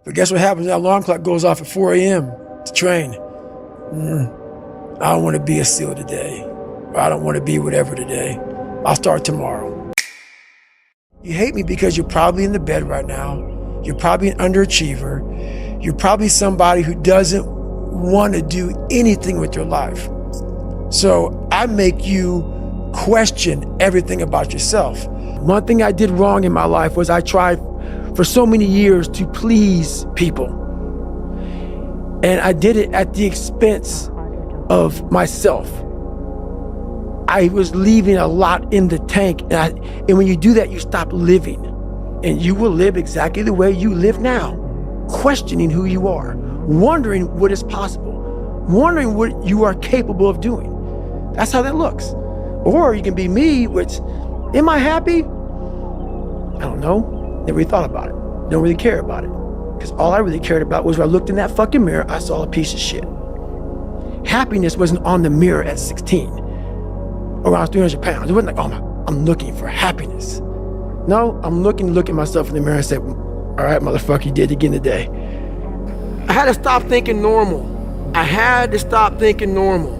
But guess what happens? That alarm clock goes off at 4 a.m. to train. I don't want to be a SEAL today. Or I don't want to be whatever today. I'll start tomorrow. You hate me because you're probably in the bed right now. You're probably an underachiever. You're probably somebody who doesn't want to do anything with your life. So I make you question everything about yourself. One thing I did wrong in my life was I tried for so many years to please people. And I did it at the expense of myself. I was leaving a lot in the tank. And when you do that, you stop living. And you will live exactly the way you live now, questioning who you are, wondering what is possible, wondering what you are capable of doing. That's how that looks. Or you can be me, which, am I happy? I don't know. Never really thought about it. Don't really care about it. Because all I really cared about was when I looked in that fucking mirror, I saw a piece of shit. Happiness wasn't on the mirror at 16, or when I was 300 pounds. It wasn't like, oh, I'm looking for happiness. No, I'm looking to look at myself in the mirror and say, all right, motherfucker, you did it again today. I had to stop thinking normal. I had to stop thinking normal.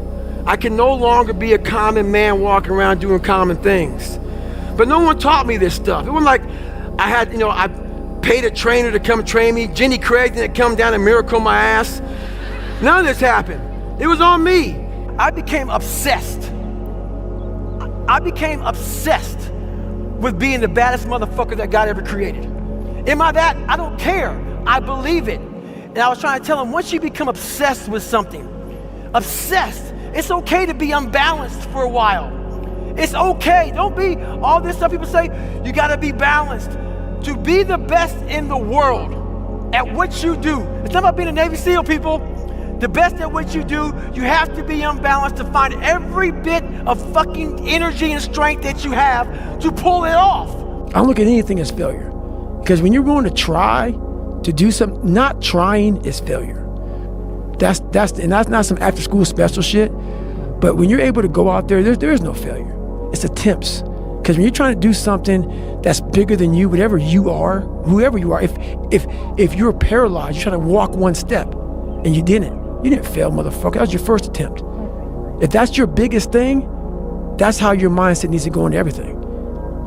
I can no longer be a common man walking around doing common things. But no one taught me this stuff. It wasn't like I had, I paid a trainer to come train me. Jenny Craig didn't come down and miracle my ass. None of this happened. It was on me. I became obsessed. I became obsessed with being the baddest motherfucker that God ever created. Am I that? I don't care. I believe it. And I was trying to tell him, once you become obsessed with something, obsessed, it's okay to be unbalanced for a while. It's okay. Don't be all this stuff people say, you gotta be balanced. To be the best in the world at what you do. It's not about being a Navy SEAL, people. The best at what you do, you have to be unbalanced to find every bit of fucking energy and strength that you have to pull it off. I don't look at anything as failure. Because when you're going to try to do something, not trying is failure. That's not some after school special shit. But when you're able to go out there, there is no failure. It's attempts. Because when you're trying to do something that's bigger than you, whatever you are, whoever you are, if you're paralyzed, you're trying to walk one step and you didn't fail, motherfucker. That was your first attempt. If that's your biggest thing, that's how your mindset needs to go into everything.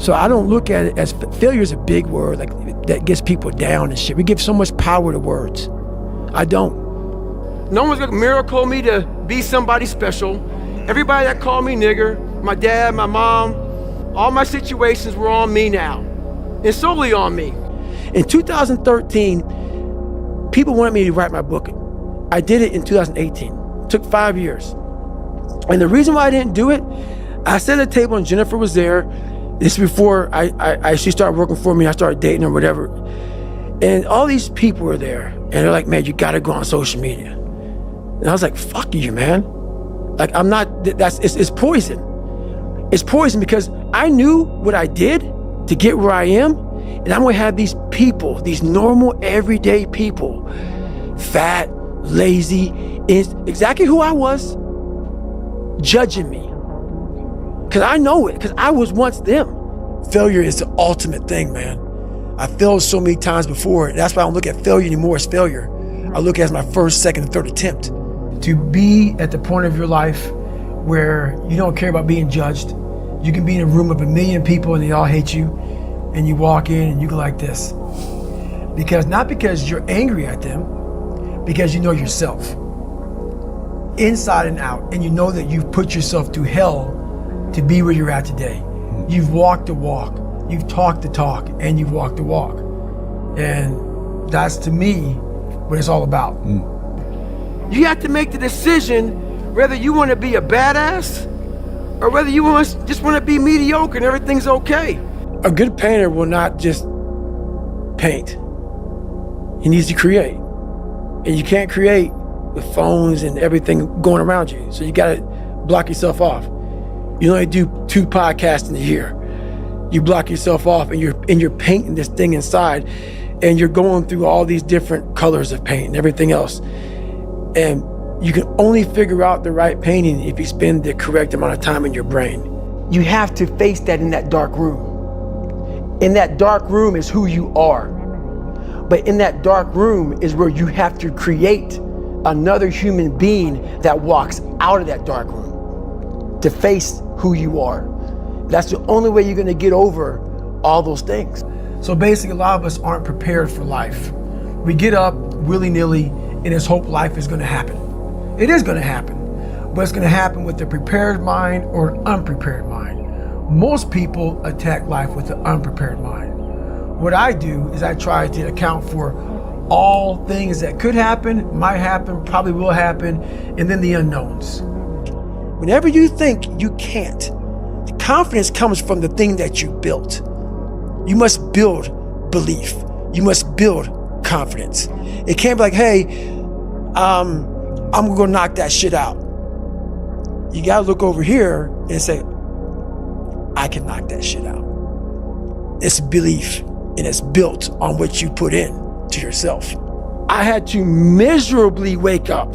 So I don't look at it as failure is a big word like that gets people down and shit. We give so much power to words. I don't. No one's gonna miracle me to be somebody special. Everybody that called me nigger, my dad, my mom, all my situations were on me now, and solely on me. In 2013, people wanted me to write my book. I did it in 2018. It took 5 years. And the reason why I didn't do it, I sat at a table and Jennifer was there. This is before she started working for me. I started dating her, whatever. And all these people were there. And they're like, man, you gotta go on social media. And I was like, fuck you, man. Like, I'm not, it's poison. It's poison because I knew what I did to get where I am. And I'm gonna have these people, these normal, everyday people, fat, lazy, exactly who I was, judging me. Because I know it, because I was once them. Failure is the ultimate thing, man. I failed so many times before. And that's why I don't look at failure anymore as failure. I look at it as my first, second, and third attempt. To be at the point of your life where you don't care about being judged. You can be in a room of 1 million people and they all hate you. And you walk in and you go like this. Not because you're angry at them, because you know yourself. Inside and out. And you know that you've put yourself through hell to be where you're at today. You've walked the walk, you've talked the talk, and you've walked the walk. And that's, to me, what it's all about. You have to make the decision whether you want to be a badass or whether you just want to be mediocre and everything's okay. A good painter will not just paint. He needs to create. And you can't create with phones and everything going around you. So you got to block yourself off. You only do 2 podcasts in a year. You block yourself off and you're painting this thing inside and you're going through all these different colors of paint and everything else. And you can only figure out the right painting if you spend the correct amount of time in your brain. You have to face that in that dark room. In that dark room is who you are. But in that dark room is where you have to create another human being that walks out of that dark room to face who you are. That's the only way you're gonna get over all those things. So basically, a lot of us aren't prepared for life. We get up willy-nilly and just hope life is gonna happen. It is gonna happen, but it's gonna happen with a prepared mind or an unprepared mind. Most people attack life with an unprepared mind. What I do is I try to account for all things that could happen, might happen, probably will happen, and then the unknowns. Whenever you think you can't, the confidence comes from the thing that you built. You must build belief. You must build confidence. It can't be like, hey, I'm gonna go knock that shit out. You gotta look over here and say, I can knock that shit out. It's belief, and it's built on what you put in to yourself. I had to miserably wake up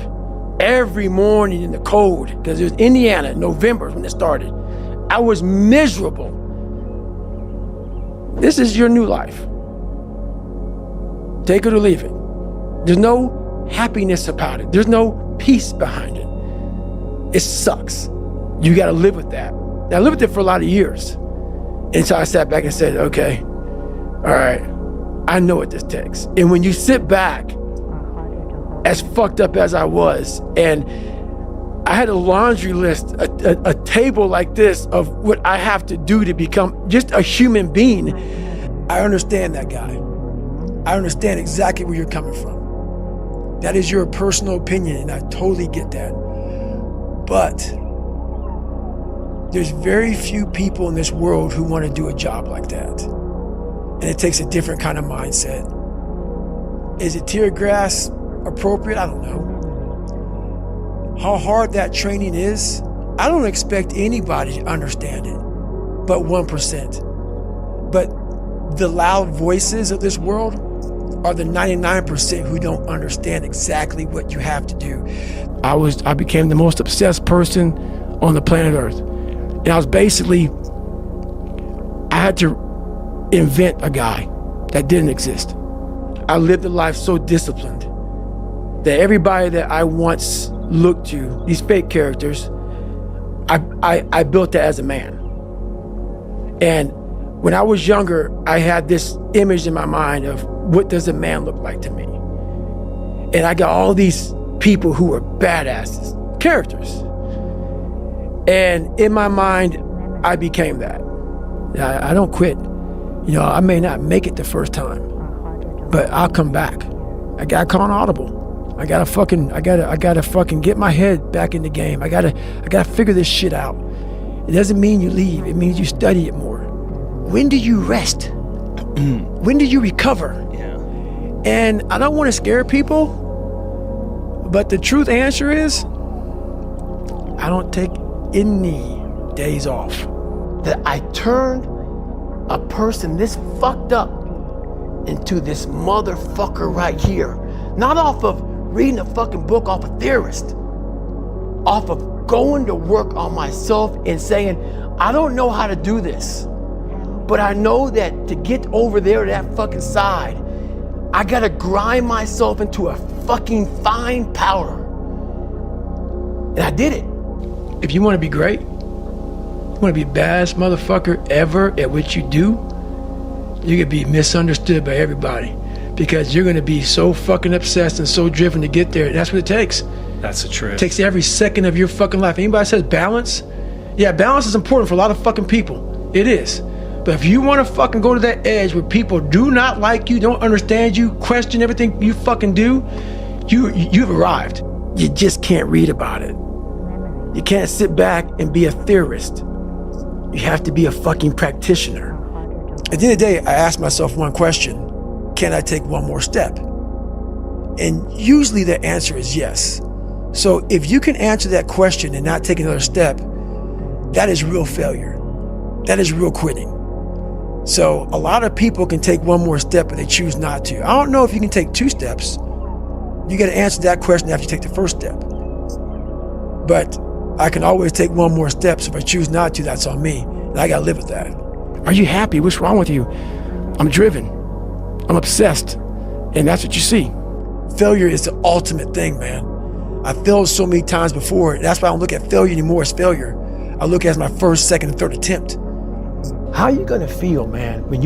every morning in the cold, because it was Indiana, November when it started. I was miserable. This is your new life. Take it or leave it. There's no happiness about it. There's no peace behind it. It sucks. You gotta live with that. And I lived with it for a lot of years. And so I sat back and said, okay, all right, I know what this takes. And when you sit back, as fucked up as I was, and I had a laundry list, a table like this of what I have to do to become just a human being, I understand that guy. I understand exactly where you're coming from. That is your personal opinion, and I totally get that. But there's very few people in this world who want to do a job like that. And it takes a different kind of mindset. Is it tear gas appropriate? I don't know. How hard that training is, I don't expect anybody to understand it, but 1%. But the loud voices of this world are the 99% who don't understand exactly what you have to do. I became the most obsessed person on the planet Earth. And I was basically, I had to invent a guy that didn't exist. I lived a life so disciplined that everybody that I once looked to, these fake characters, I built that as a man. And when I was younger, I had this image in my mind of what does a man look like to me? And I got all these people who were badasses, characters. And in my mind, I became that. I don't quit. You know, I may not make it the first time, but I'll come back. I gotta call an audible. I gotta fucking get my head back in the game. I gotta figure this shit out. It doesn't mean you leave. It means you study it more. When do you rest? When do you recover? Yeah. And I don't want to scare people, but the truth answer is, I don't take any days off. That I turned a person this fucked up into this motherfucker right here. Not off of reading a fucking book off a theorist. Off of going to work on myself and saying, I don't know how to do this, but I know that to get over there to that fucking side, I gotta grind myself into a fucking fine powder. And I did it. If you wanna be great, you wanna be the baddest motherfucker ever at what you do, you're gonna be misunderstood by everybody because you're gonna be so fucking obsessed and so driven to get there. And that's what it takes. That's the truth. It takes every second of your fucking life. Anybody says balance? Yeah, balance is important for a lot of fucking people. It is. But if you want to fucking go to that edge where people do not like you, don't understand you, question everything you fucking do, you've arrived. You just can't read about it. You can't sit back and be a theorist. You have to be a fucking practitioner. At the end of the day, I ask myself one question: can I take one more step? And usually the answer is yes. So if you can answer that question and not take another step, that is real failure. That is real quitting. So a lot of people can take one more step, but they choose not to. I don't know if you can take 2 steps. You got to answer that question after you take the first step. But I can always take one more step, so if I choose not to, that's on me. And I got to live with that. Are you happy? What's wrong with you? I'm driven. I'm obsessed. And that's what you see. Failure is the ultimate thing, man. I failed so many times before. That's why I don't look at failure anymore as failure. I look at it as my first, second, and third attempt. How are you gonna feel, man, when you